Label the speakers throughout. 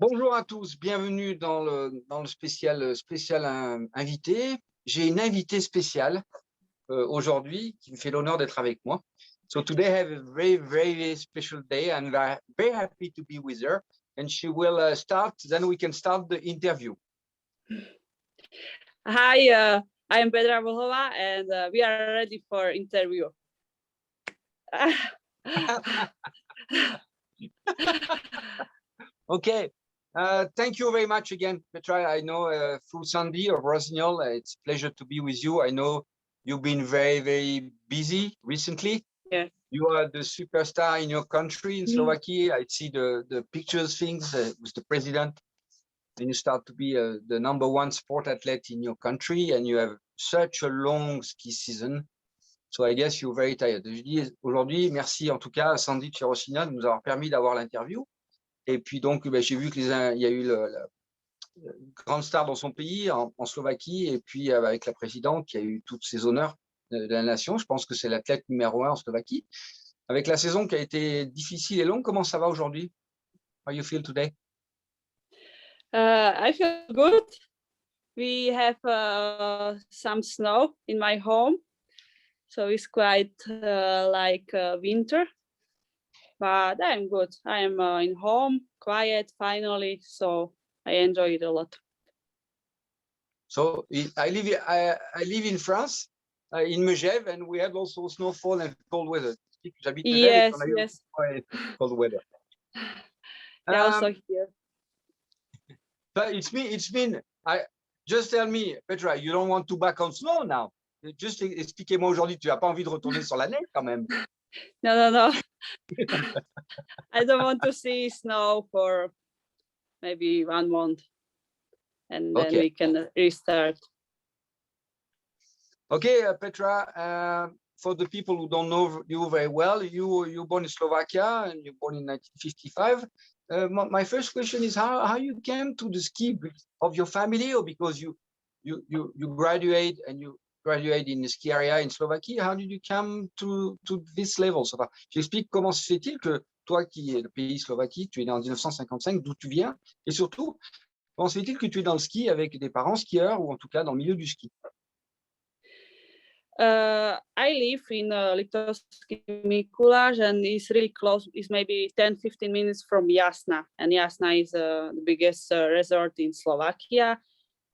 Speaker 1: Bonjour à tous, bienvenue dans le spécial invité. J'ai une invitée spéciale aujourd'hui qui me fait l'honneur d'être avec moi. So today I have a very special day and I'm very happy to be with her. And she will start, then we can start the interview.
Speaker 2: Hi, I am Petra Volhova and we are ready for interview.
Speaker 1: Okay. Thank you very much again, Petra. I know through Sandy or Rossignol, it's a pleasure to be with you. I know you've been very busy recently.
Speaker 2: Yeah.
Speaker 1: You are the superstar in your country, in Slovakia. I see the pictures, things with the president. Then you start to be the #1 sport athlete in your country, and you have such a long ski season. So I guess you're very tired. Je dis aujourd'hui, merci en tout cas à Sandy de chez Rossignol de nous avoir permis d'avoir l'interview. Et puis donc, j'ai vu qu'il y a eu la grande star dans son pays, en Slovaquie, et puis avec la présidente qui a eu tous ces honneurs de la nation. Je pense que c'est l'athlète numéro 1 en Slovaquie. Avec la saison qui a été difficile et longue, comment ça va aujourd'hui? How you feel today?
Speaker 2: I feel good. We have some snow in my home, so it's quite like winter. But I'm good. I am in home, quiet, finally, so I enjoy it a lot.
Speaker 1: So I live in France, in Megève, and we have also snowfall and cold weather. J'habite Megève,
Speaker 2: Yes.
Speaker 1: Cold weather.
Speaker 2: Yeah, also here.
Speaker 1: But it's been. Just tell me, Petra, you don't want to back on snow now. Just expliquez-moi aujourd'hui, tu n'as pas envie de retourner sur la neige quand même.
Speaker 2: No. I don't want to see snow for maybe 1 month, and then we can restart.
Speaker 1: Okay, Petra, for the people who don't know you very well, you were born in Slovakia and you're born in 1955. My first question is how you came to the ski of your family, or because you graduate and you graduate in the ski area in Slovakia. How did you come to this level? Enfin, j'explique comment se fait-il que toi qui es le pays Slovaquie, tu es né en 1955, d'où tu viens, et surtout, comment se fait-il que tu es dans le ski avec des parents skieurs ou en tout cas dans le milieu du ski?
Speaker 2: I live in Liptovský Mikuláš, and it's really close. It's maybe 10-15 minutes from Jasna, and Jasna is the biggest resort in Slovakia.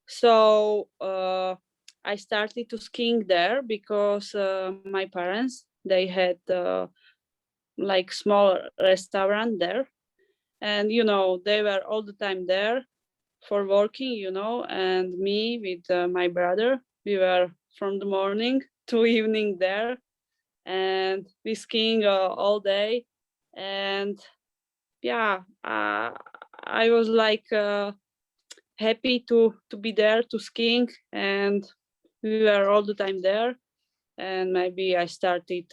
Speaker 2: So I started to skiing there because my parents, they had like small restaurant there, and they were all the time there for working, and me with my brother, we were from the morning to evening there, and we skiing all day. And yeah, I was like happy to be there to skiing, and we were all the time there. And maybe I started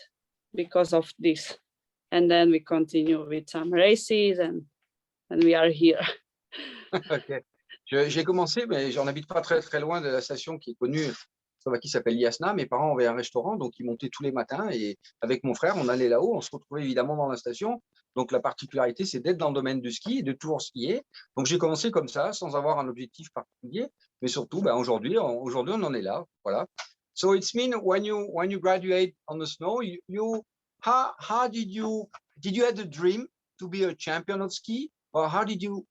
Speaker 2: because of this, and then we continue with some races, and we are here.
Speaker 1: Okay. J'ai commencé, mais j'en habite pas très loin de la station qui est connue, qui s'appelle Jasna. Mes parents avaient un restaurant, donc ils montaient tous les matins, et avec mon frère, on allait là-haut, on se retrouvait évidemment dans la station. Donc la particularité, c'est d'être dans le domaine du ski et de toujours skier. Donc j'ai commencé comme ça, sans avoir un objectif particulier, mais surtout, aujourd'hui, on en est là. Voilà. So it's mean when you graduate on the snow, how did you have the dream to be a champion of ski, or how did you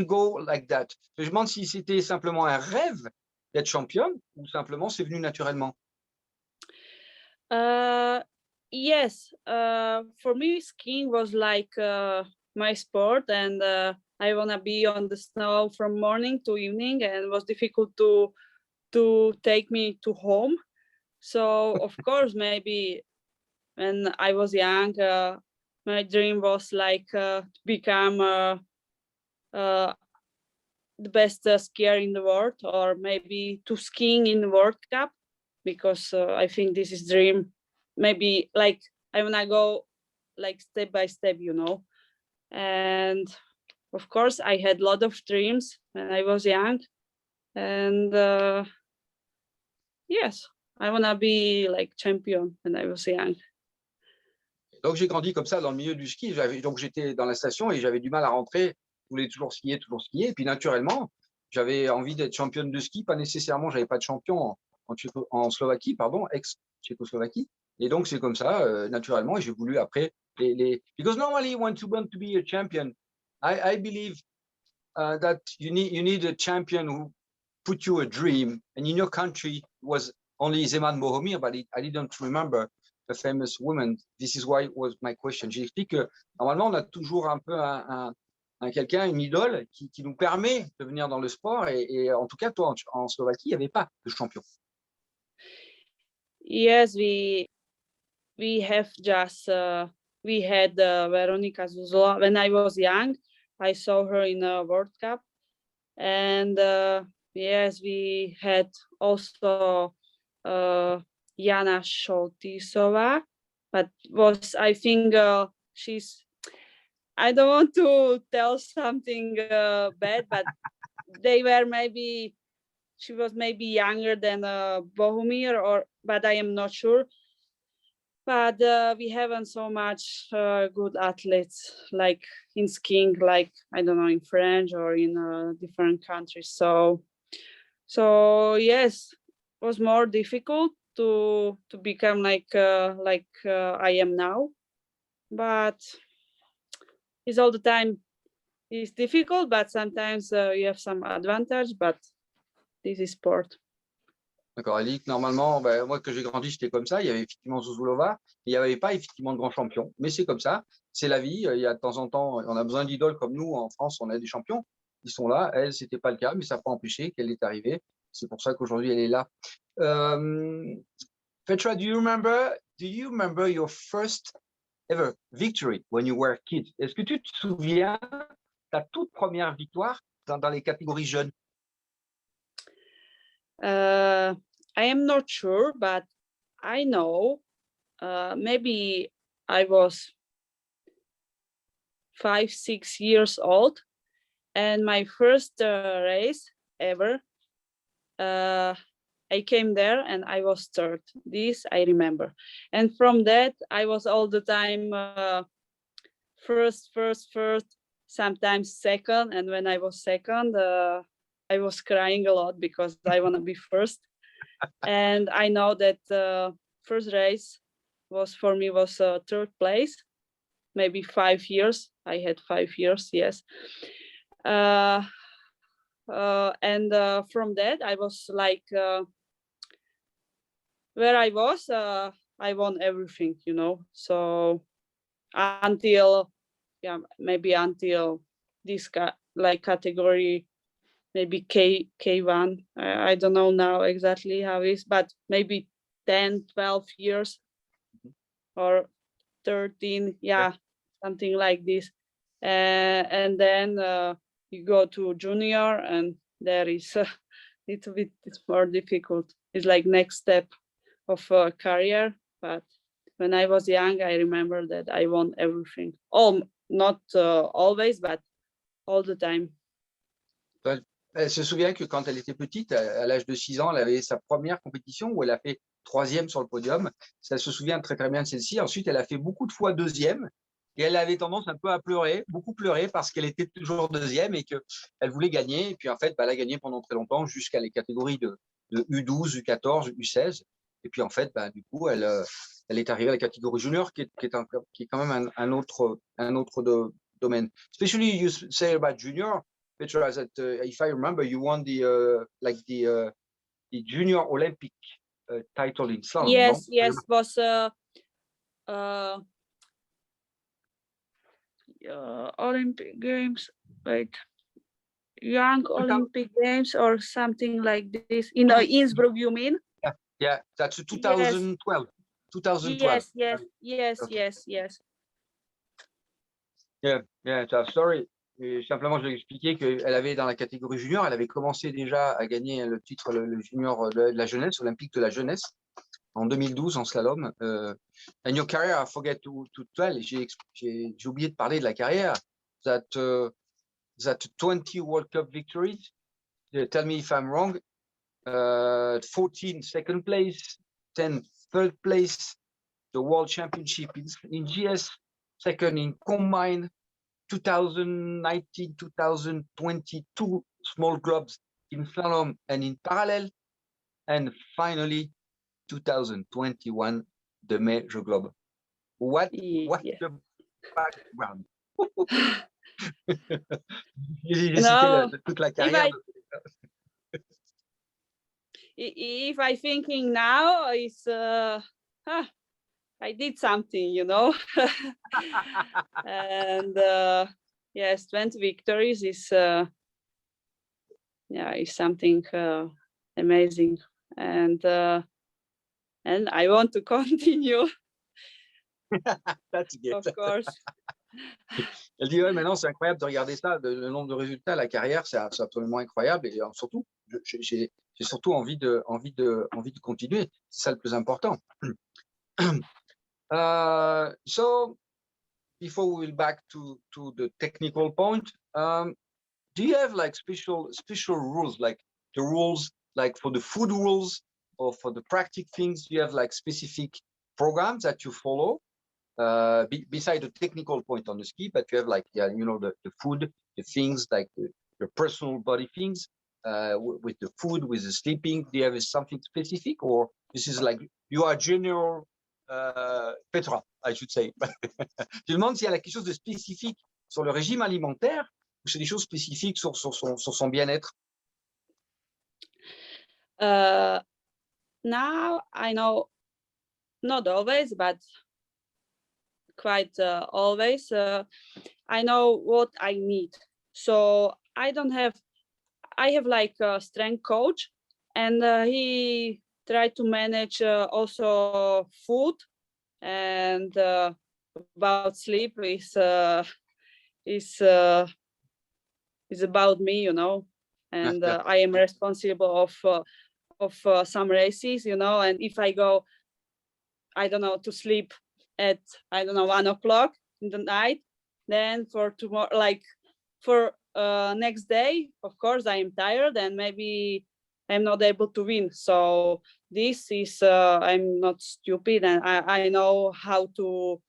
Speaker 1: go like that? Je me demande si c'était simplement un rêve d'être championne ou simplement c'est venu naturellement.
Speaker 2: Yes, for me skiing was like my sport, and I wanna be on the snow from morning to evening, and it was difficult to take me to home. So of course, maybe when I was young, my dream was like to become the best skier in the world, or maybe to skiing in the World Cup, because I think this is dream. Maybe like I wanna go like step by step, and of course I had a lot of dreams when I was young, and yes, I wanna be like champion when I was young.
Speaker 1: Donc j'ai grandi comme ça dans le milieu du ski. Donc j'étais dans la station et j'avais du mal à rentrer voulais toujours skier, toujours skier. Et puis naturellement, j'avais envie d'être championne de ski, pas nécessairement, j'avais pas de champion en Slovaquie, pardon, ex-Tchécoslovaquie. Et donc c'est comme ça, naturellement, et j'ai voulu après because normally when you want to be a champion, I believe that you need a champion who put you a dream. And in your country was only Zeman Bohomir, but I didn't remember a famous woman. This is why it was my question. J'explique que normalement, on a toujours un peu quelqu'un, une idole qui nous permet de venir dans le sport. Et en tout cas, toi, en Slovaquie, il n'y avait pas de champion.
Speaker 2: Yes, we have just we had Veronika Zuzula. When I was young, I saw her in a World Cup, and yes, we had also Jana Šoltisova, but I think she's. I don't want to tell something bad, but they were maybe. She was maybe younger than Bohumir, but I am not sure. But we haven't so much good athletes like in skiing, like I don't know, in French or in different countries. So yes, it was more difficult to become like I am now. But it's all the time. It's difficult, but sometimes you have some advantage. But this is sport.
Speaker 1: D'accord, elle dit que normalement, moi que j'ai grandi, j'étais comme ça. Il y avait effectivement Zuzulova, mais il n'y avait pas effectivement de grands champions. Mais c'est comme ça, c'est la vie. Il y a de temps en temps, on a besoin d'idoles comme nous en France, on a des champions. Ils sont là. Elle, c'était pas le cas, mais ça n'a pas empêché qu'elle est arrivée. C'est pour ça qu'aujourd'hui, elle est là. Petra, do you remember your first ever victory when you were a kid? Est-ce que tu te souviens de ta toute première victoire dans les catégories jeunes?
Speaker 2: I am not sure, but I know maybe I was 5-6 years old, and my first race ever, I came there and I was third. This I remember, and from that I was all the time first, sometimes second, and when I was second, I was crying a lot because I want to be first. And I know that first race was for me was third place, maybe 5 years. I had 5 years, yes. And from that, I was like, where I was, I won everything, you know. So until, maybe until this like category, maybe K1. I don't know now exactly how it is, but maybe 10, 12 years or 13, something like this. And then you go to junior, and there is a little bit more difficult. It's like next step of a career. But when I was young, I remember that I won everything. Not always, but all the time.
Speaker 1: Elle se souvient que quand elle était petite, à l'âge de 6 ans, elle avait sa première compétition où elle a fait 3e sur le podium. Elle se souvient très très bien de celle-ci. Ensuite, elle a fait beaucoup de fois 2e et elle avait tendance un peu à pleurer, beaucoup pleurer parce qu'elle était toujours 2e et qu'elle voulait gagner. Et puis en fait, elle a gagné pendant très longtemps jusqu'à les catégories de U12, U14, U16. Et puis en fait, du coup, elle est arrivée à la catégorie junior qui est quand même un autre domaine. Especially you say about junior, Petra, that if I remember, you won the junior Olympic title in slalom.
Speaker 2: Yes,
Speaker 1: no?
Speaker 2: yes, was Olympic Games, like young Olympic Games or something like this. In Innsbruck, you mean?
Speaker 1: Yeah, that's 2012.
Speaker 2: Yes.
Speaker 1: 2012.
Speaker 2: Yes.
Speaker 1: Yeah, sorry. Et simplement, je vais expliquer qu'elle avait dans la catégorie junior, elle avait commencé déjà à gagner le titre le junior de la jeunesse, olympique de la jeunesse, en 2012 en slalom. And your career, I forget to tell, j'ai oublié de parler de la carrière. That 20 World Cup victories, tell me if I'm wrong, 14 second place, 10 third place, the World Championship in GS, second in combine, 2019, 2022 small globes in slalom and in parallel, and finally 2021 de mai Jeux Globes. What's
Speaker 2: Yeah.
Speaker 1: the background?
Speaker 2: No,
Speaker 1: toute la carrière.
Speaker 2: if I thinking now is I did something, you know. And yes, 20 victories is is something amazing, and I want to continue.
Speaker 1: That's good.
Speaker 2: Of course.
Speaker 1: Elle dit ouais, maintenant c'est incroyable de regarder ça, le nombre de résultats, la carrière, c'est absolument incroyable, et surtout j'ai surtout envie de continuer. C'est ça le plus important. So before we will back to the technical point, do you have like special rules, like the rules like for the food rules or for the practical things? Do you have like specific programs that you follow beside the technical point on the ski, but you have like the food, the things like your personal body things with the food, with the sleeping? Do you have something specific, or this is like you are general Petra, I should say? Je demande s'il y a quelque chose de spécifique sur le régime alimentaire, ou c'est des choses spécifiques sur son bien-être.
Speaker 2: Now I know, not always, but quite always, I know what I need. So I have like a strength coach, and he tried to manage also food, and about sleep is about me, you know. And I am responsible of some races, you know. And if I go, I don't know, to sleep at 1 o'clock in the night, then for tomorrow, like for next day, of course I am tired and maybe I'm not able to win. So this is I'm not stupid, and I know how to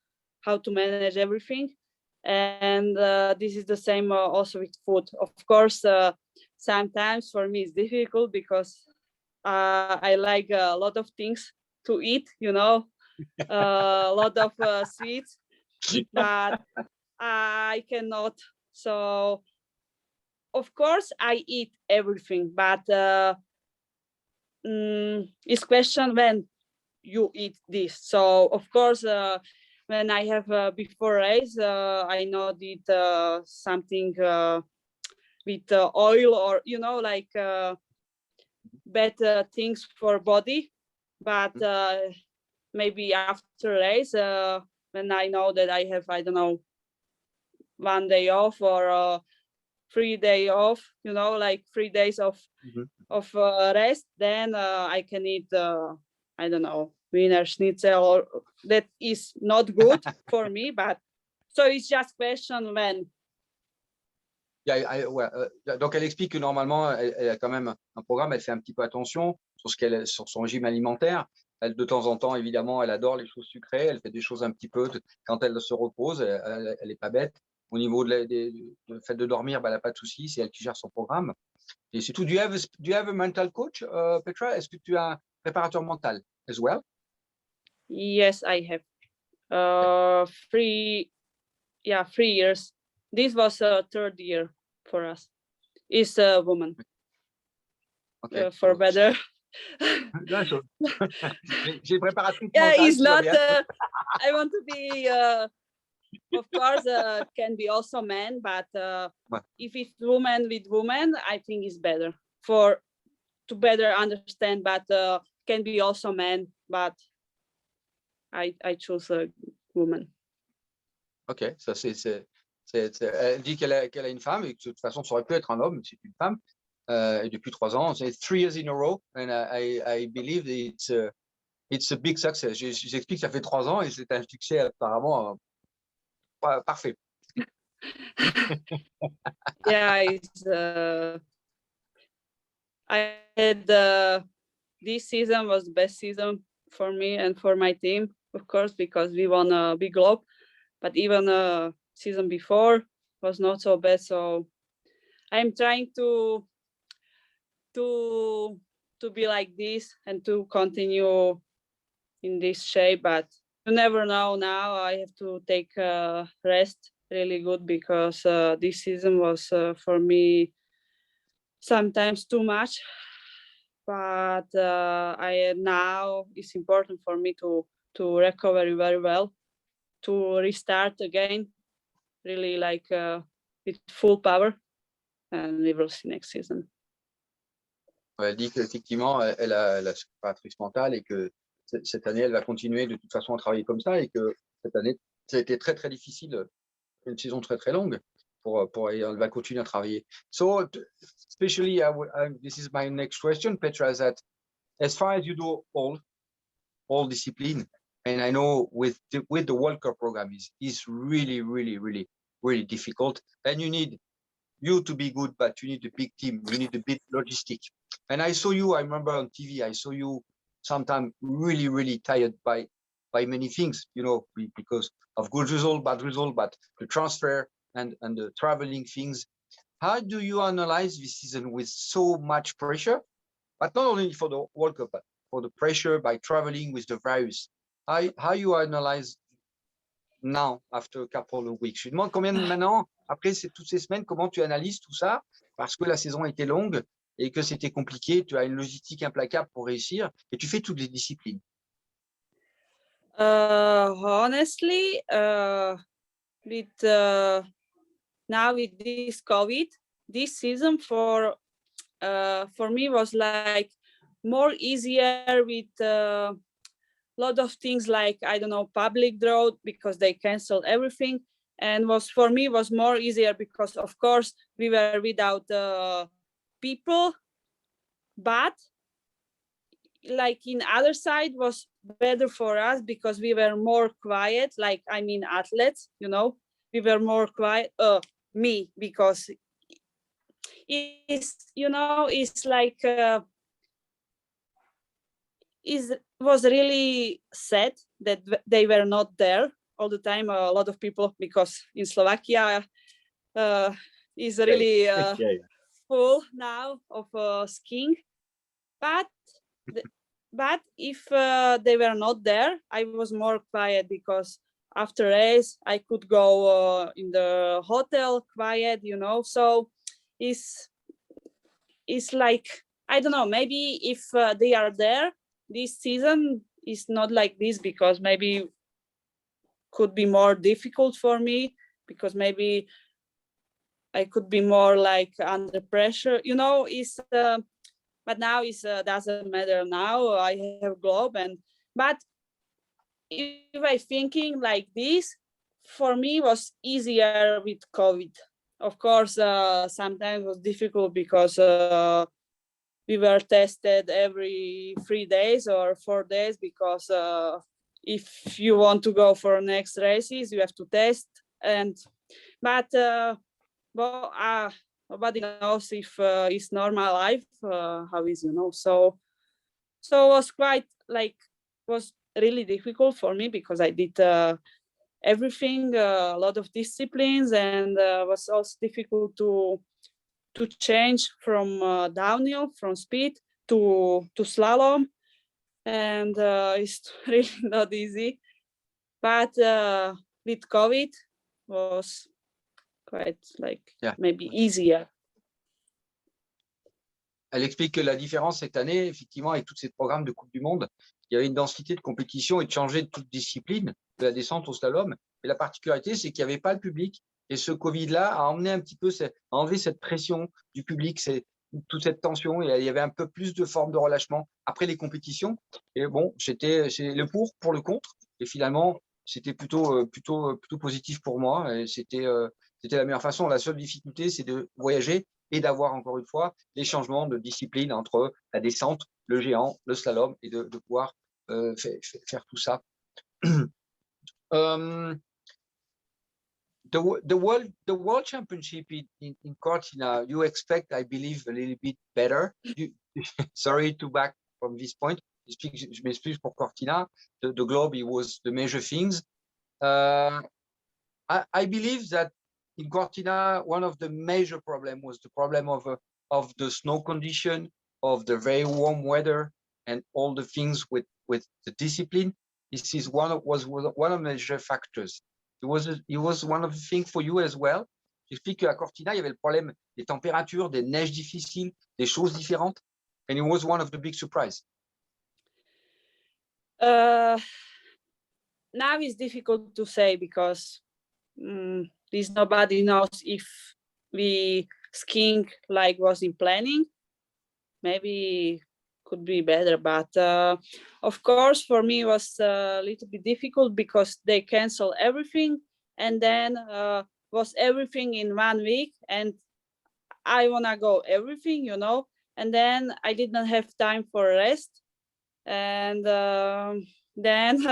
Speaker 2: manage everything. And this is the same also with food. Of course, sometimes for me it's difficult because I like a lot of things to eat, you know, a lot of sweets, but I cannot. So of course I eat everything, but it's question when you eat this. So of course when I have before race, I know did something with oil, or you know, like better things for body. But maybe after race, when I know that I have, I don't know, 1 day off or 3 day off, you know, like 3 days of rest, then I can eat I don't know, Wiener Schnitzel, or that is not good for me, but so it's just question when.
Speaker 1: Donc elle explique que normalement elle a quand même un programme, elle fait un petit peu attention sur son régime alimentaire. Elle, de temps en temps, évidemment, elle adore les choses sucrées, elle fait des choses un petit peu quand elle se repose, elle est pas bête. Au niveau du fait de dormir, elle n'a pas de souci, c'est elle qui gère son programme. Et c'est tout. Do you have a mental coach, Petra? Est-ce que tu as un préparateur mental as well?
Speaker 2: Yes, I have 3 years. This was a 3rd year for us. Is a woman.
Speaker 1: Okay.
Speaker 2: For better.
Speaker 1: J'ai préparatrice
Speaker 2: Yeah,
Speaker 1: mentale,
Speaker 2: it's not. I want to be. Of course, can be also men, but if it's woman with woman, I think it's better to better understand. But can be also men, but I choose a woman.
Speaker 1: Ok, ça elle dit qu'elle a une femme, et que de toute façon ça aurait pu être un homme, mais c'est une femme. Et depuis 3 ans, c'est 3 years in a row, and I believe it's a big success. J'explique que ça fait 3 ans et c'est un succès apparemment parfait.
Speaker 2: Yeah, I had this season was the best season for me and for my team, of course, because we won a big globe. But even season before, was not so bad. So I'm trying to be like this and to continue in this shape, but you never know. Now I have to take rest really good, because this season was for me sometimes too much. But I now it's important for me to recover very well, to restart again, really like with full power, and we will see next season.
Speaker 1: Elle dit qu'effectivement, elle a la préparatrice mentale et que cette année, elle va continuer de toute façon à travailler comme ça, et que cette année, ça a été très, très difficile, une saison très, très longue, et elle va continuer à travailler. So, especially, this is my next question, Petra, that as far as you do all discipline, and I know with the World Cup program is really, really, really, really difficult, and you need you to be good, but you need a big team, you need a big logistic. And I saw you, I remember on TV, I saw you sometimes really, really tired by many things, you know, because of good result, bad result, but the transfer and the traveling things. How do you analyze this season with so much pressure, but not only for the World Cup, but for the pressure by traveling with the virus? How you analyze now after a couple of weeks? Je lui demande combien de maintenant, après toutes ces semaines, comment tu analyses tout ça, parce que la saison était longue et que c'était compliqué, tu as une logistique implacable pour réussir et tu fais toutes les disciplines.
Speaker 2: Honestly, with now with this COVID, this season for me was like more easier with lot of things like, I don't know, public drought, because they canceled everything, and for me was more easier because of course we were without people, but like in other side was better for us because we were more quiet, like I mean athletes, you know, we were more quiet, me, because it's, you know, it's like was really sad that they were not there all the time. A lot of people, because in Slovakia is really full now of skiing. But if they were not there, I was more quiet, because after race I could go in the hotel quiet, you know. So it's like, I don't know, maybe if they are there, this season is not like this, because maybe could be more difficult for me, because maybe I could be more like under pressure, you know. Is but now it doesn't matter. Now I have globe, but if I thinking like this, for me was easier with COVID. Of course, sometimes it was difficult because we were tested every 3 days or 4 days, because if you want to go for next races, you have to test. But nobody knows if it's normal life, how is, you know. So it was quite like, was really difficult for me, because I did everything, a lot of disciplines, and was also difficult to change from downhill, from speed to slalom, and it's really not easy. But with COVID was quite like maybe easier.
Speaker 1: Elle explique que la différence cette année, effectivement, avec tous ces programmes de Coupe du Monde, il y avait une densité de compétition et de changer de toute discipline, de la descente au slalom. Et la particularité, c'est qu'il n'y avait pas le public. Et ce Covid-là a emmené un petit peu, a enlevé cette pression du public, toute cette tension. Et il y avait un peu plus de forme de relâchement après les compétitions. Et bon, c'était le pour le contre. Et finalement, c'était plutôt positif pour moi. Et c'était la meilleure façon. La seule difficulté, c'est de voyager et d'avoir encore une fois les changements de discipline entre la descente, le géant, le slalom, et de pouvoir faire tout ça. The World Championship in Cortina, you expect, I believe, a little bit better. Sorry to back from this point. Je m'excuse pour Cortina. The globe, it was the major things. I believe that in Cortina, one of the major problems was the problem of the snow condition, of the very warm weather, and all the things with the discipline. This is one of the major factors. It was one of the things for you as well. J'explique qu'à Cortina, il y avait le problème des températures, des neiges difficiles, des choses différentes, and it was one of the big surprises.
Speaker 2: Now it's difficult to say because this nobody knows if we skiing like was in planning. Maybe could be better, but of course for me it was a little bit difficult because they cancel everything, and then was everything in 1 week, and I wanna go everything, you know, and then I didn't have time for rest, and then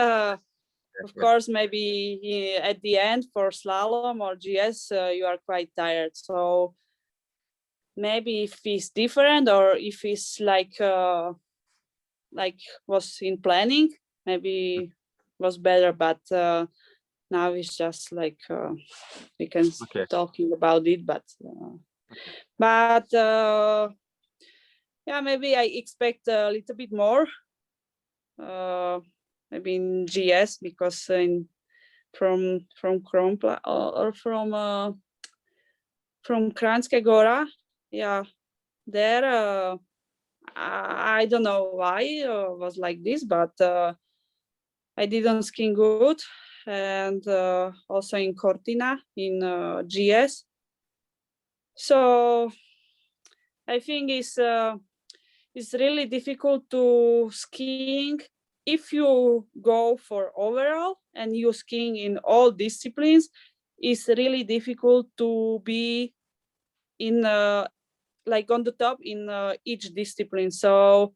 Speaker 2: of course maybe at the end for slalom or GS you are quite tired. So maybe if it's different or if it's like was in planning, maybe was better, but now it's just like we can talking about it, but yeah, maybe I expect a little bit more maybe in GS, because from Krompla or from Kranjska Gora, yeah, there I don't know why it was like this, but I didn't ski good, and also in Cortina in GS. So I think it's really difficult to skiing if you go for overall and you skiing in all disciplines. It's really difficult to be in like on the top in each discipline. So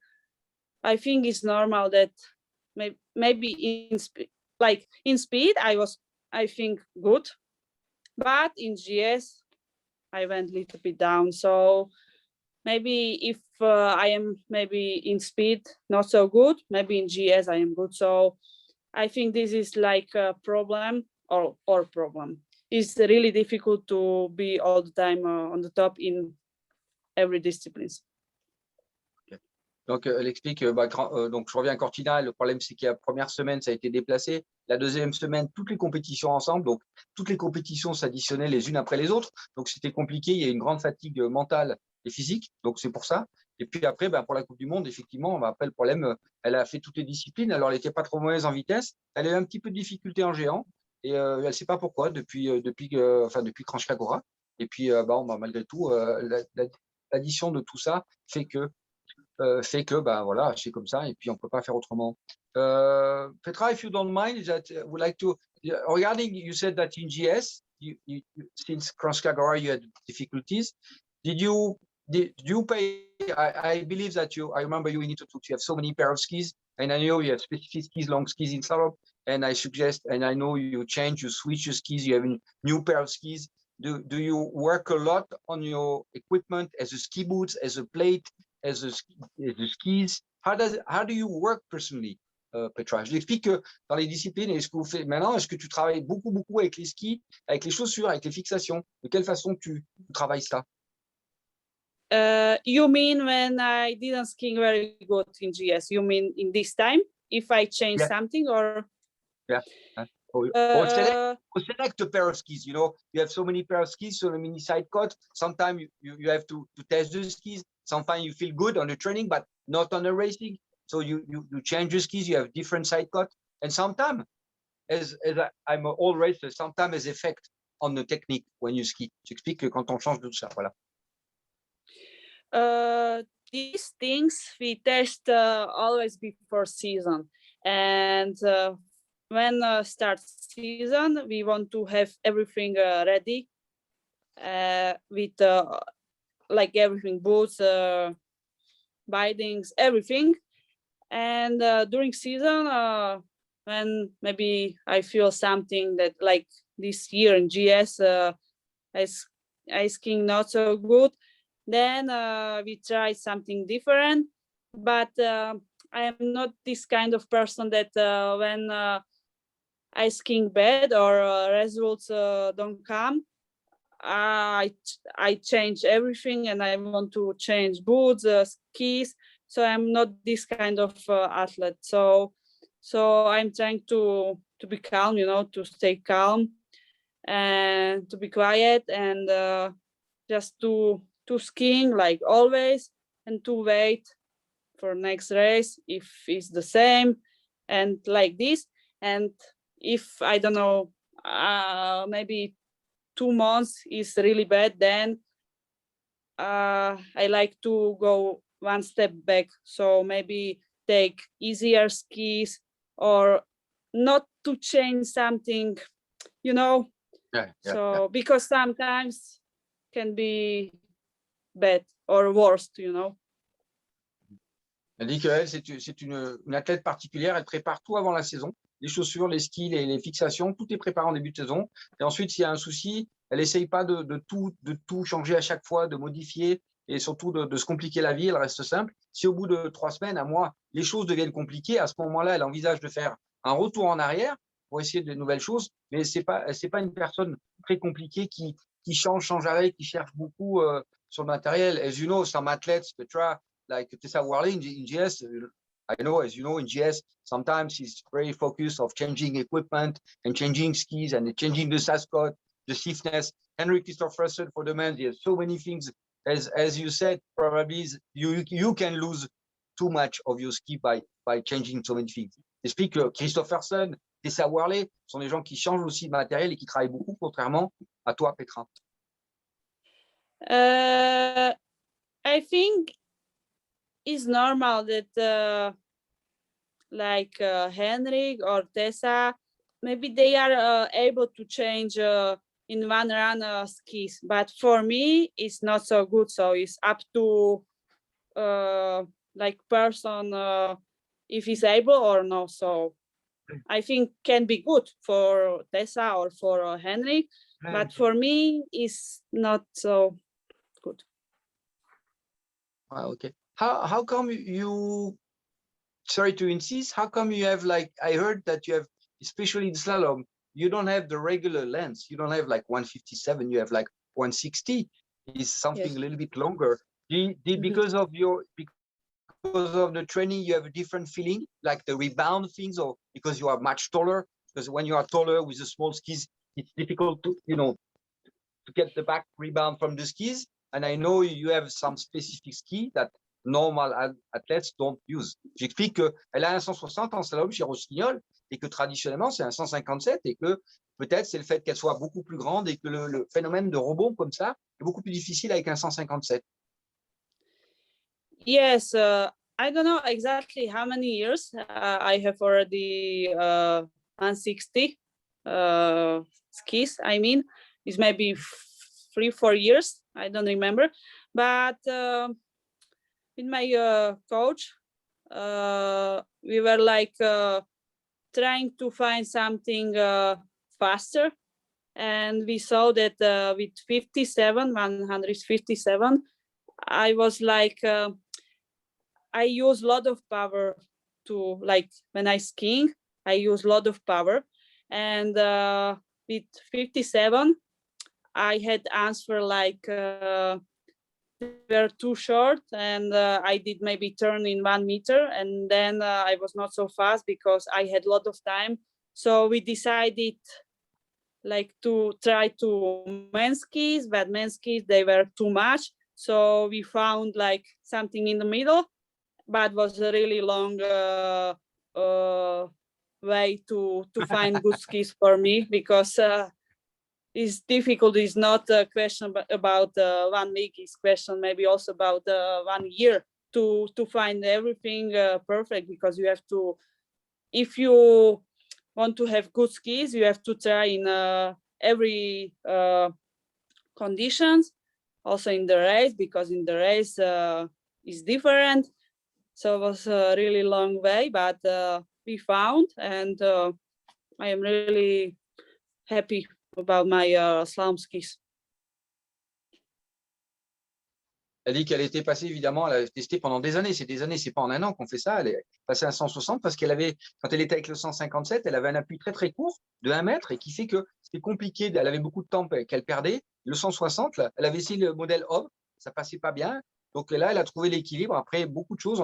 Speaker 2: I think it's normal that maybe in speed I think good, but in GS I went a little bit down. So maybe if I am maybe in speed not so good, maybe in GS I am good. So I think this is like a problem or problem. It's really difficult to be all the time on the top in every discipline.
Speaker 1: Donc, elle explique, donc je reviens à Cortina, le problème c'est que la première semaine, ça a été déplacé. La deuxième semaine, toutes les compétitions ensemble, donc toutes les compétitions s'additionnaient les unes après les autres. Donc, c'était compliqué, il y a une grande fatigue mentale et physique, donc c'est pour ça. Et puis après, pour la Coupe du Monde, effectivement, après le problème, elle a fait toutes les disciplines, alors elle n'était pas trop mauvaise en vitesse, elle a eu un petit peu de difficulté en géant, et elle ne sait pas pourquoi, depuis Kranjska Gora. Et puis, malgré tout, l'addition de tout ça fait que voilà, c'est comme ça, et puis on peut pas faire autrement. Petra, if you don't mind, that would like to regarding, you said that in GS, since Kranjska Gora you had difficulties. Did you pay? I believe that I remember you in Itotuk, you have so many pair of skis, and I know you have specific skis, long skis in slalom, and I know you switch your skis, you have a new pair of skis. Do you work a lot on your equipment, as a ski boots, as a plate, as the skis? How do you work personally, Petra? Je l'explique que dans les disciplines, et ce que vous faites maintenant, est-ce que tu travailles beaucoup avec les skis, avec les chaussures, avec les fixations? De quelle façon tu travailles ça?
Speaker 2: You mean when I didn't ski very good in GS? You mean in this time, if I change something, or?
Speaker 1: Yeah. Select a pair of skis. You know, you have so many pair of skis, so many side cuts. Sometimes you have to test the skis. Sometimes you feel good on the training, but not on the racing. So you change your skis. You have different side cuts, and sometimes, as I'm an old racer, sometimes has effect on the technique when you ski. J'explique que quand on change tout ça, voilà.
Speaker 2: These things we test always before season, and when starts season, we want to have everything ready with like everything, boots, bindings, everything. And during season, when maybe I feel something that like this year in GS, I skiing not so good, then we try something different. But I am not this kind of person that when I skiing bad or results don't come, I change everything, and I want to change boots, skis. So I'm not this kind of athlete. So I'm trying to be calm, to stay calm and to be quiet, and just to skiing like always, and to wait for next race if it's the same, and like this. And if I don't know, maybe 2 months is really bad, then I like to go one step back. So maybe take easier skis, or not to change something,
Speaker 1: Yeah,
Speaker 2: so because sometimes can be bad or worst.
Speaker 1: Elle dit qu'elle, c'est une athlète particulière. Elle prépare tout avant la saison. Les chaussures, les skis, les fixations, tout est préparé en début de saison. Et ensuite, s'il y a un souci, elle n'essaye pas de tout changer à chaque fois, de modifier et surtout de se compliquer la vie. Elle reste simple. Si au bout de 3 semaines, un mois, les choses deviennent compliquées, à ce moment-là, elle envisage de faire un retour en arrière pour essayer de nouvelles choses. Mais c'est pas une personne très compliquée qui change arrêt, qui cherche beaucoup sur le matériel. As you know, some athletes, Petra, like Tessa Worley in GS, I know, as you know, in GS, sometimes he's very focused of changing equipment and changing skis and changing the Sascot, the stiffness. Henry Christopherson for the men, he has so many things. As you said, probably you can lose too much of your ski by changing so many things. J'explique que Christopherson, Tessa Worley sont des gens qui changent aussi de matériel et qui travaillent beaucoup, contrairement à toi, Petra.
Speaker 2: I think it's normal that like Henrik or Tessa, maybe they are able to change in one run skis, but for me it's not so good. So it's up to like person if he's able or no. So I think can be good for Tessa or for Henrik, but for me it's not so good.
Speaker 1: Okay. How come you, sorry to insist, how come you have, like, I heard that you have, especially in slalom, you don't have the regular lengths. You don't have like 157, you have like 160. Is something
Speaker 2: Yes.
Speaker 1: a little bit longer. Because of the training, you have a different feeling, like the rebound things, or because you are much taller? Because when you are taller with the small skis, it's difficult to get the back rebound from the skis. And I know you have some specific ski that normal athletes don't use. J'explique qu'elle a un 160 en slalom chez Rossignol et que traditionnellement c'est un 157, et que peut-être c'est le fait qu'elle soit beaucoup plus grande et que le phénomène de rebond comme ça est beaucoup plus difficile avec un 157.
Speaker 2: Yes, I don't know exactly how many years I have already 160 skis. I mean, it's maybe 3-4 years. I don't remember, but with my coach, we were like trying to find something faster, and we saw that with 157, I was like, I use a lot of power to, like, when I skiing, I use a lot of power, and with 57, I had answer like were too short, and I did maybe turn in 1 meter, and then I was not so fast because I had a lot of time. So we decided like to try to men's skis, but men's skis, they were too much. So we found like something in the middle, but was a really long way to find good skis for me, because it's difficult. It's not a question about 1 week. It's question maybe also about 1 year to find everything perfect, because you have to, if you want to have good skis, you have to try in every conditions, also in the race, because in the race is different. So it was a really long way, but we found, and I am really happy about my slalom skis.
Speaker 1: Elle dit qu'elle était passée, évidemment, elle a testé pendant des années, c'est pas en un an qu'on fait ça. Elle est passée à 160 parce qu'elle avait, quand elle était avec le 157, elle avait un appui très très court de 1 mètre, et qui fait que c'était compliqué, elle avait beaucoup de temps qu'elle perdait, Le 160, là, elle avait essayé le modèle homme, ça passait pas bien. Donc là, elle a trouvé l'équilibre après beaucoup de choses.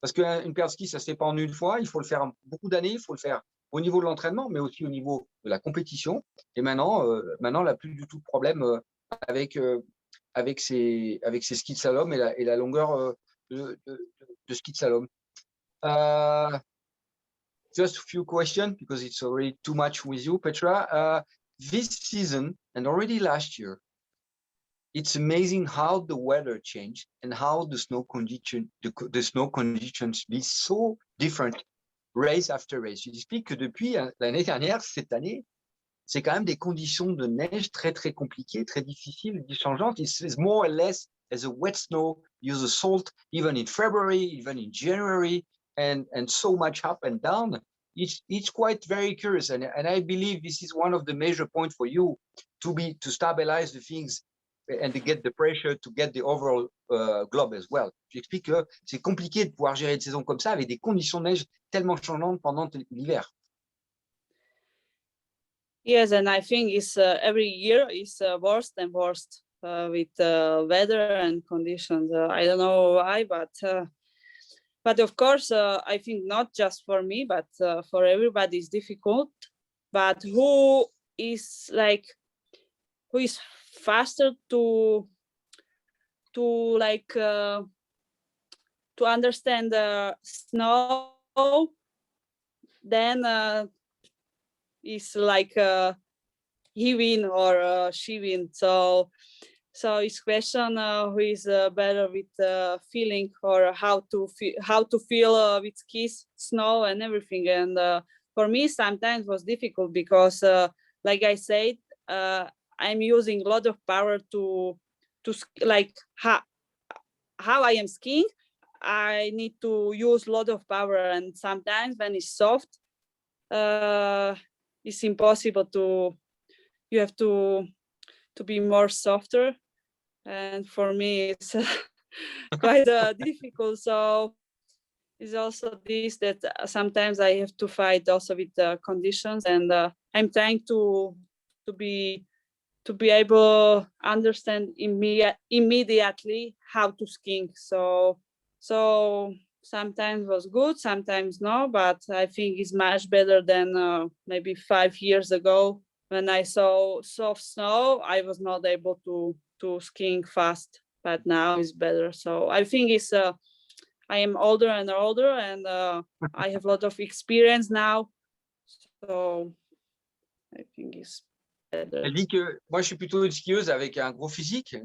Speaker 1: Parce qu'une paire de skis, ça se fait pas en une fois. Il faut le faire beaucoup d'années. Il faut le faire au niveau de l'entraînement, mais aussi au niveau de la compétition. Et maintenant, elle n'a plus du tout de problème avec, ses skis de slalom et la longueur de ski de slalom. Just a few questions because it's already too much with you, Petra. This season and already last year, it's amazing how the weather changed and how the snow conditions be so different race after race. Je t'explique que depuis l'année dernière, cette année, c'est quand même des conditions de neige très très compliquées, très difficiles, changeantes. It's more or less as a wet snow, use the salt even in February, even in January, and so much up and down. It's quite very curious, and I believe this is one of the major points for you to stabilize the things and to get the pressure to get the overall globe as well. J'explique que c'est compliqué de pouvoir gérer une saison comme ça avec des conditions de neige tellement changeantes pendant l'hiver.
Speaker 2: Yes, and I think it's every year is worse and worse with weather and conditions. I don't know why, but of course, I think not just for me, but for everybody is difficult. But who is faster to understand the snow, then is like he win or she win. So it's question who is better with feeling or how to feel with skis, snow, and everything. And for me, sometimes was difficult because, like I said, I'm using a lot of power to like how I am skiing. I need to use a lot of power, and sometimes when it's soft, it's impossible to. You have to be more softer, and for me it's quite difficult. So it's also this that sometimes I have to fight also with the conditions, and I'm trying to be able to understand immediately how to skiing. So sometimes was good, sometimes no, but I think it's much better than maybe 5 years ago when I saw soft snow. I was not able to skiing fast, but now it's better. So I think it's I am older and older, and I have a lot of experience now. So I think it's better.
Speaker 1: Elle dit que moi, je suis plutôt une skieuse avec un gros physique, et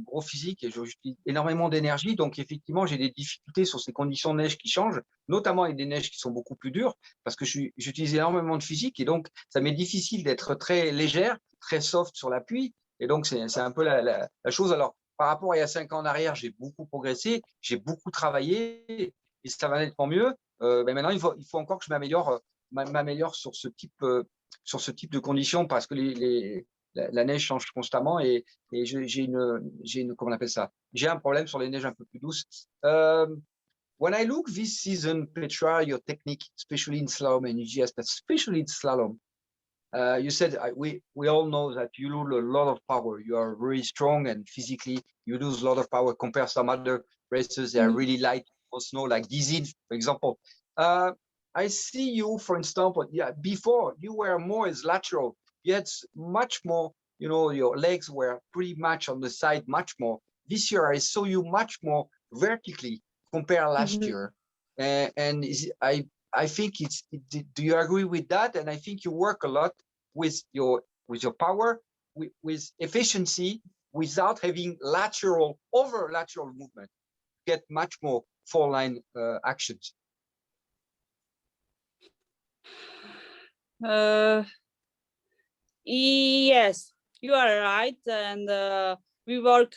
Speaker 1: j'utilise énormément d'énergie. Donc, effectivement, j'ai des difficultés sur ces conditions de neige qui changent, notamment avec des neiges qui sont beaucoup plus dures, parce que j'utilise énormément de physique. Et donc, ça m'est difficile d'être très légère, très soft sur l'appui. Et donc, c'est un peu la chose. Alors, par rapport à il y a 5 ans en arrière, j'ai beaucoup progressé, j'ai beaucoup travaillé, et ça va nettement mieux. Mais maintenant, il faut encore que je m'améliore sur ce type de conditions, parce que la neige change constamment et j'ai comment on appelle ça? J'ai un problème sur les neiges un peu plus douces. When I look this season, Petra, your technique, especially in slalom and EGS, but especially in slalom, you said we all know that you lose a lot of power. You are very strong and physically you lose a lot of power compared to some other races. They are really light on snow, like Dizin, for example. I see you, for example, before you were more as lateral. You had much more, your legs were pretty much on the side, much more. This year, I saw you much more vertically compared last year. And I think do you agree with that? And I think you work a lot with your power, with efficiency, without having over lateral movement, get much more four line actions.
Speaker 2: Yes, you are right, and we work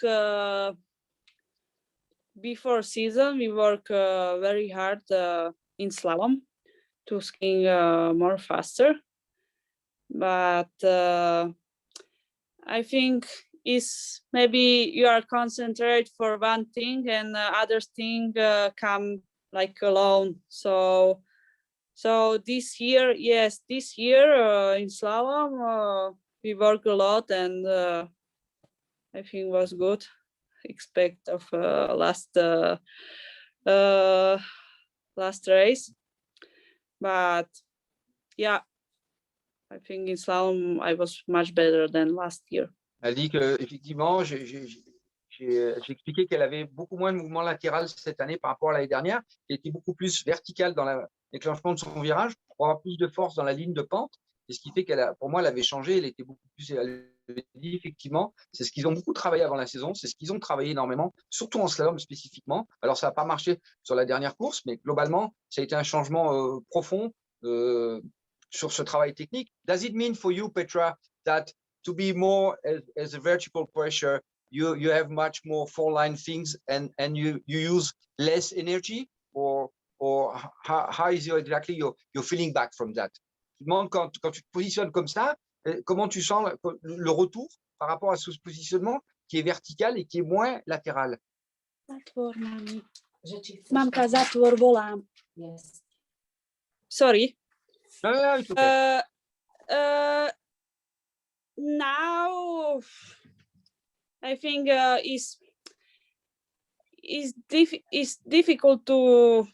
Speaker 2: before season. We work very hard in slalom to skiing more faster, but I think is maybe you are concentrate for one thing and other thing come like alone. So this year, yes, in slalom we work a lot, and I think was good. Expect of last race, but yeah, I think in slalom I was much better than last year.
Speaker 1: Elle dit que effectivement, j'ai expliqué qu'elle avait beaucoup moins de mouvement latéral cette année par rapport à l'année dernière. Elle était beaucoup plus verticale dans le déclenchement de son virage pour avoir plus de force dans la ligne de pente. Et ce qui fait pour moi, elle avait changé. Elle était beaucoup plus. Elle dit effectivement, c'est ce qu'ils ont beaucoup travaillé avant la saison. C'est ce qu'ils ont travaillé énormément, surtout en slalom spécifiquement. Alors, ça n'a pas marché sur la dernière course, mais globalement, ça a été un changement profond sur ce travail technique. Does it mean for you, Petra, that to be more as a vertical pressure, you have much more four-line things and you use less energy, or how is exactly your feeling back from that? Tu demandes quand tu te positionnes comme ça, comment tu sens le retour par rapport à ce positionnement qui est vertical et qui est moins latéral?
Speaker 2: Mamka, zatvor, volám.
Speaker 3: Yes.
Speaker 2: Sorry.
Speaker 1: No, it's okay.
Speaker 2: Now I think is difficult to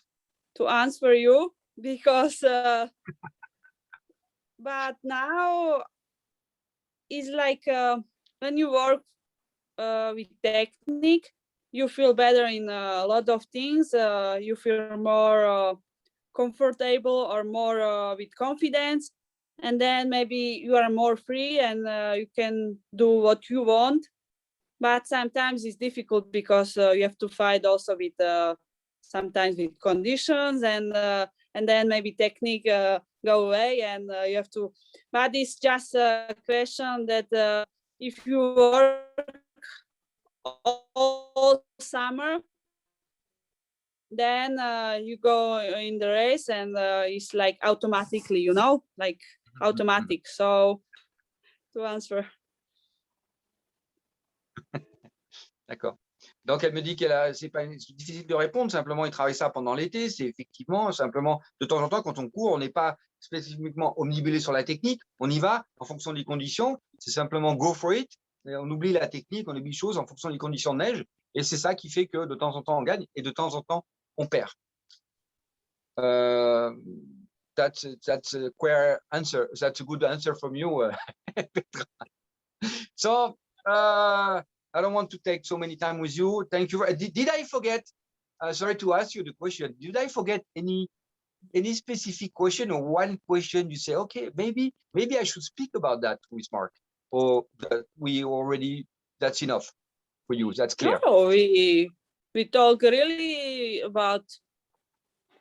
Speaker 2: answer you because but now is like when you work with technique, you feel better in a lot of things. You feel more comfortable or more with confidence, and then maybe you are more free and you can do what you want. But sometimes it's difficult because you have to fight also with sometimes with conditions, and then maybe technique go away, and you have to. But it's just a question that if you work all summer, then you go in the race, and it's like automatically, like automatic. So to answer.
Speaker 1: D'accord. Donc, elle me dit c'est difficile de répondre, simplement, il travaille ça pendant l'été. C'est effectivement, simplement, de temps en temps, quand on court, on n'est pas spécifiquement omnibulé sur la technique. On y va en fonction des conditions. C'est simplement go for it. Et on oublie la technique, on oublie les choses en fonction des conditions de neige. Et c'est ça qui fait que de temps en temps, on gagne et de temps en temps, on perd. That's a queer answer. That's a good answer from you, Petra. So, I don't want to take so many time with you. Thank you. Did I forget? Sorry to ask you the question. Did I forget any specific question or one question you say, okay, maybe I should speak about that with Mark, or that that's enough for you? That's clear.
Speaker 2: No, we talk really about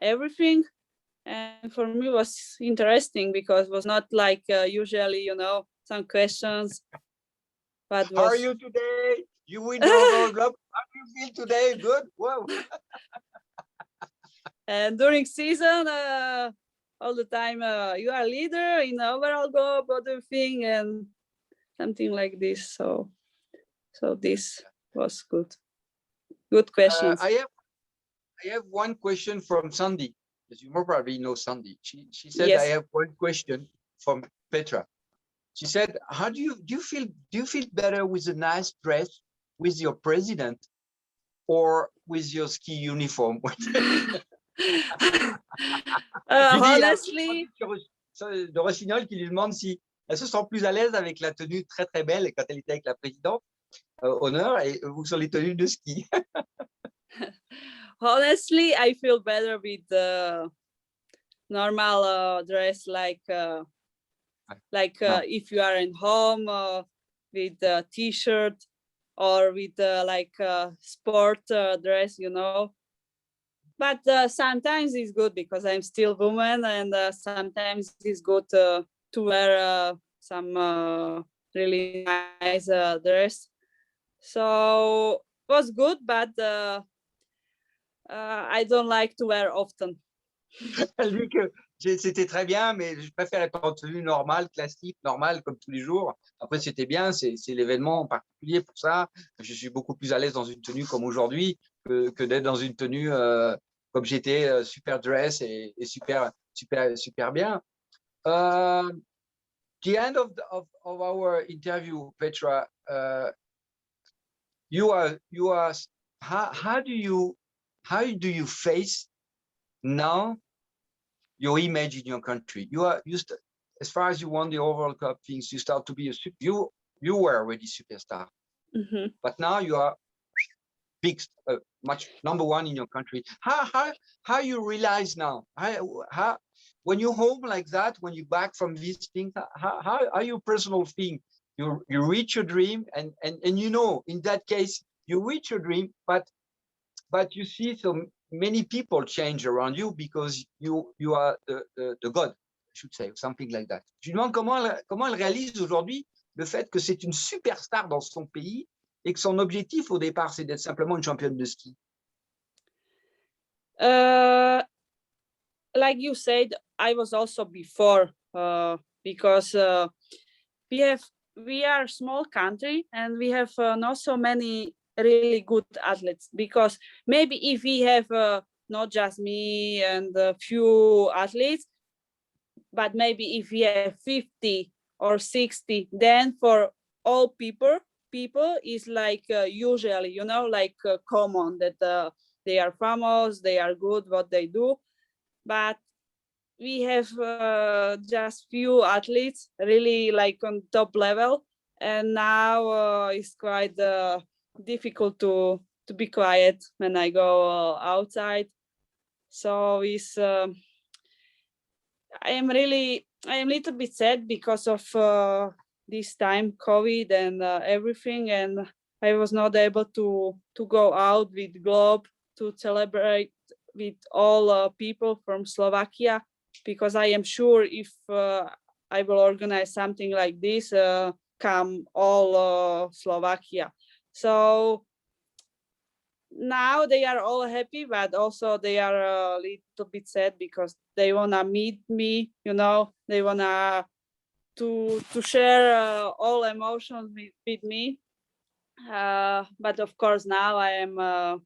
Speaker 2: everything, and for me it was interesting because it was not like usually, some questions. But
Speaker 1: How are you today? You win the overall block. How do you feel today? Good. Wow.
Speaker 2: And during season, all the time, you are leader in the overall goal, other thing, and something like this. So this was good. Good questions.
Speaker 1: I have one question from Sandy, because you more probably know Sandy. She said,
Speaker 2: Yes.
Speaker 1: I have one question from Petra. She said, how do you feel better with a nice dress with your president or with your ski uniform?
Speaker 2: Honestly,
Speaker 1: de Rossignol qui lui demande si elle se sent plus à l'aise avec la tenue très très belle quand elle était avec la présidente honneur ou sur les tenues de ski.
Speaker 2: Honestly, I feel better with the normal dress, like if you are in home with a t-shirt or with like sport dress, But sometimes it's good because I'm still woman, and sometimes it's good to wear some really nice dress. So it was good, but I don't like to wear often.
Speaker 1: Elle dit que c'était très bien, mais je préfère être en tenue normale, classique, normale, comme tous les jours. Après, c'était bien, c'est l'événement en particulier pour ça. Je suis beaucoup plus à l'aise dans une tenue comme aujourd'hui que d'être dans une tenue comme j'étais, super dress et super bien. The end of our interview, Petra, you are how do you face now your image in your country? As far as you won the overall cup things, you start to be you were already superstar, but now you are big, much number one in your country. How you realize now? How when you're home like that, when you're back from visiting, how your personal thing? You reach your dream, and in that case you reach your dream, but you see so many people change around you because you are the god, I should say, something like that. Je lui demande comment elle réalise aujourd'hui le fait que c'est une superstar dans son pays et que son objectif au départ c'est d'être simplement une championne de ski.
Speaker 2: Like you said, I was also before because we are a small country and we have not so many really good athletes, because maybe if we have not just me and a few athletes, but maybe if we have 50 or 60, then for all people is like usually, like common that they are famous, they are good what they do, but we have just few athletes really like on top level, and now it's quite difficult to be quiet when I go outside. So it's I am a little bit sad because of this time COVID and everything, and I was not able to go out with Globe to celebrate with all people from Slovakia, because I am sure if I will organize something like this, come all Slovakia. So now they are all happy, but also they are a little bit sad because they wanna meet me, they wanna to share all emotions with me. But of course now I am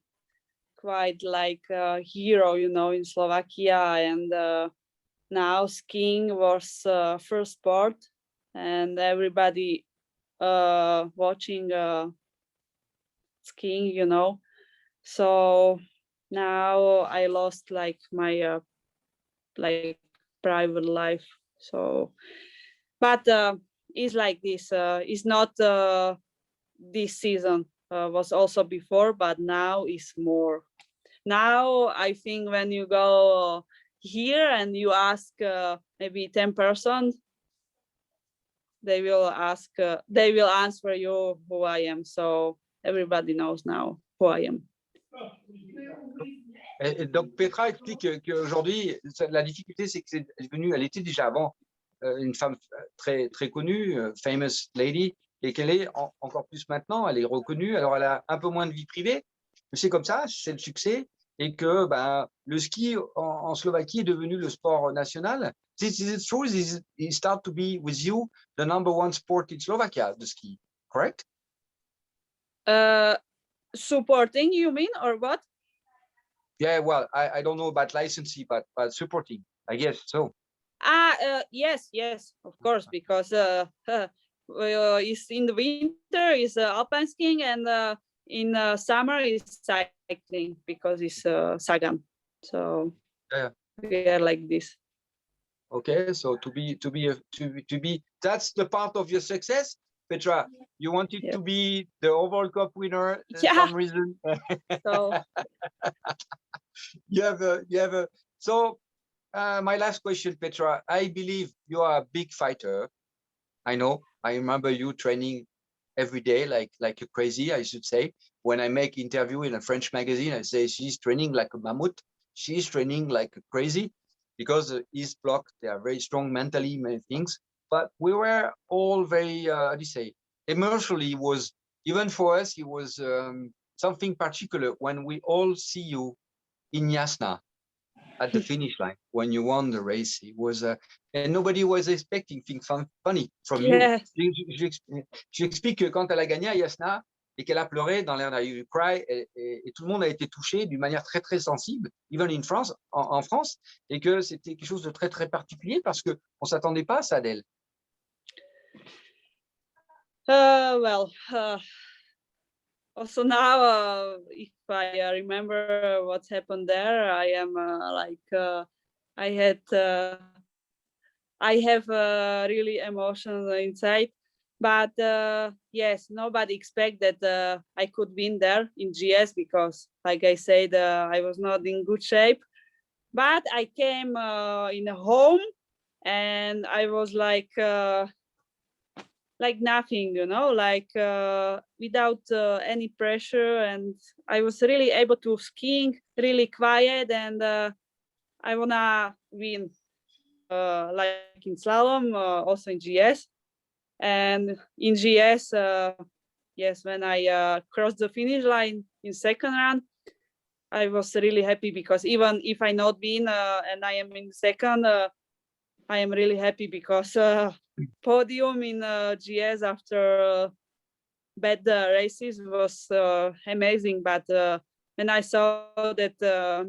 Speaker 2: quite like a hero, in Slovakia, and now skiing was first sport, and everybody watching skiing, So now I lost like my like private life. So, but it's like this. It's not this season. Was also before, but now is more. Now I think when you go here and you ask maybe 10%, they will answer you who I am. So everybody knows now who I am.
Speaker 1: Et donc Petra explique qu'aujourd'hui la difficulté c'est que elle était déjà avant une femme très très connue, famous lady, et qu'elle est encore plus maintenant, elle est reconnue. Alors elle a un peu moins de vie privée, mais c'est comme ça, c'est le succès, et que le ski en Slovaquie est devenu le sport national. Is it true? It start to be with you the number one sport in Slovakia, the ski, correct?
Speaker 2: Supporting, you mean, or what?
Speaker 1: Yeah, well, I don't know about licensing, but supporting, I guess so.
Speaker 2: Yes, of course, because it's in the winter is alpine skiing, and in summer is cycling because it's Sagan. So
Speaker 1: yeah,
Speaker 2: we are like this.
Speaker 1: Okay, so to be that's the part of your success, Petra. You wanted to be the overall cup winner for some reason.
Speaker 2: So
Speaker 1: you have a so my last question, Petra. I believe you are a big fighter. I know. I remember you training every day like a crazy, I should say. When I make interview in a French magazine, I say she's training like a mammoth. She's training like crazy, because East Bloc, they are very strong mentally, many things. But we were all very, how do you say, emotionally, was, even for us, it was something particular when we all see you in Jasna at the finish line, when you won the race. It was, and nobody was expecting things funny from you. J'explique que quand elle a gagné à Jasna et qu'elle a pleuré dans l'air You Cry, et tout le monde a été touché d'une manière très très sensible, even in France, en France, et que c'était quelque chose de très très particulier parce que on s'attendait pas à ça d'elle.
Speaker 2: Well, also now, if I remember what's happened there, I am I had I have really emotions inside. But yes, nobody expect that I could win there in GS because, like I said, I was not in good shape. But I came in a home, and I was like nothing, without any pressure, and I was really able to skiing, really quiet, and I wanna win, like in slalom, also in GS, and in GS, yes, when I crossed the finish line in second round, I was really happy because even if I not win and I am in second, I am really happy because podium in GS after bad races was amazing. But when I saw that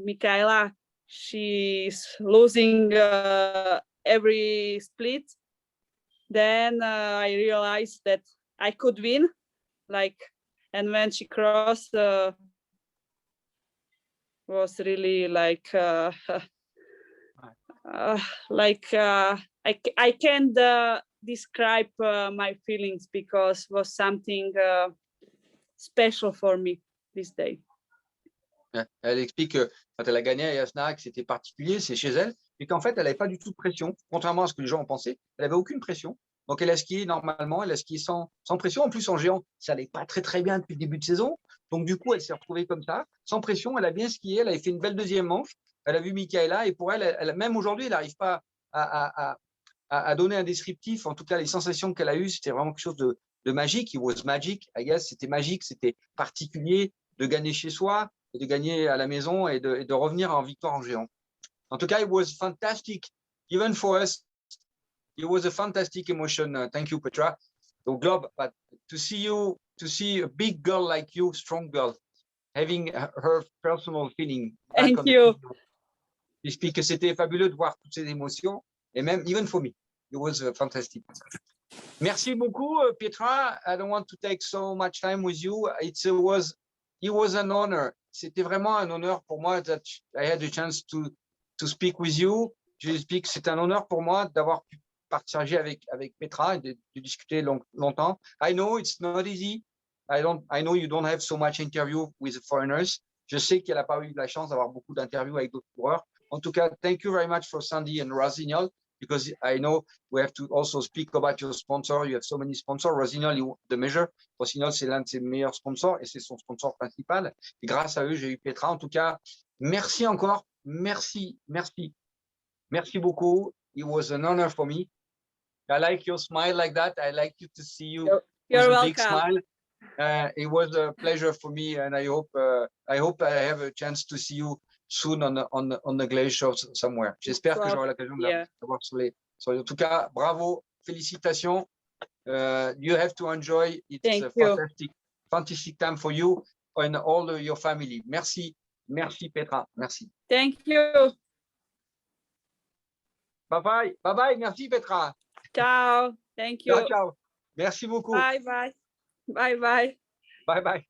Speaker 2: Michaela, she's losing every split, then I realized that I could win. And when she crossed, was really I can't describe my feelings because was something special for me this day.
Speaker 1: Elle explique que quand elle a gagné à Yasna, que c'était particulier, c'est chez elle, et qu'en fait, elle n'avait pas du tout de pression, contrairement à ce que les gens ont pensé. Elle n'avait aucune pression. Donc, elle a skié normalement, elle a skié sans pression. En plus, en géant, ça n'allait pas très, très bien depuis le début de saison. Donc, du coup, elle s'est retrouvée comme ça, sans pression. Elle a bien skié, elle avait fait une belle deuxième manche. Elle a vu Michaela, et pour elle, même aujourd'hui, elle n'arrive pas à donner un descriptif. En tout cas, les sensations qu'elle a eues, c'était vraiment quelque chose de magique. It was magic, I guess. C'était magique, c'était particulier de gagner chez soi, de gagner à la maison et de revenir en victoire en géant. En tout cas, it was fantastic. Even for us, it was a fantastic emotion. Thank you, Petra. So, Globe, but to see a big girl like you, strong girl, having her personal feeling.
Speaker 2: Thank you.
Speaker 1: J'explique que c'était fabuleux de voir toutes ces émotions, et même, even for me, it was fantastic. Merci beaucoup, Petra. I don't want to take so much time with you. It was an honor. C'était vraiment un honneur pour moi that I had the chance to speak with you. Je explique, c'est un honneur pour moi d'avoir pu partager avec Petra et de discuter longtemps. I know it's not easy. I know you don't have so much interview with foreigners. Je sais qu'elle n'a pas eu la chance d'avoir beaucoup d'interviews avec d'autres coureurs. En tout cas, thank you very much for Sandy and Rosignol, because I know we have to also speak about your sponsor. You have so many sponsors. Rosignol, the measure. Rosignol, c'est l'un de ses meilleurs sponsors et c'est son sponsor principal. Et grâce à eux, j'ai eu Petra. En tout cas, merci encore. Merci beaucoup. It was an honor for me. I like your smile like that. I like you to see you
Speaker 2: You're
Speaker 1: with
Speaker 2: welcome.
Speaker 1: a big smile. It was a pleasure for me, and I hope I have a chance to see you soon on the glacier somewhere. J'espère que j'aurai l'occasion de la voir sur les. En tout cas, bravo, félicitations. You have to enjoy. It's a fantastic time for you and all your family. Merci, Petra. Merci.
Speaker 2: Thank you.
Speaker 1: Bye bye. Merci, Petra.
Speaker 2: Ciao. Thank you.
Speaker 1: Ciao. Merci beaucoup.
Speaker 2: Bye.
Speaker 1: Bye.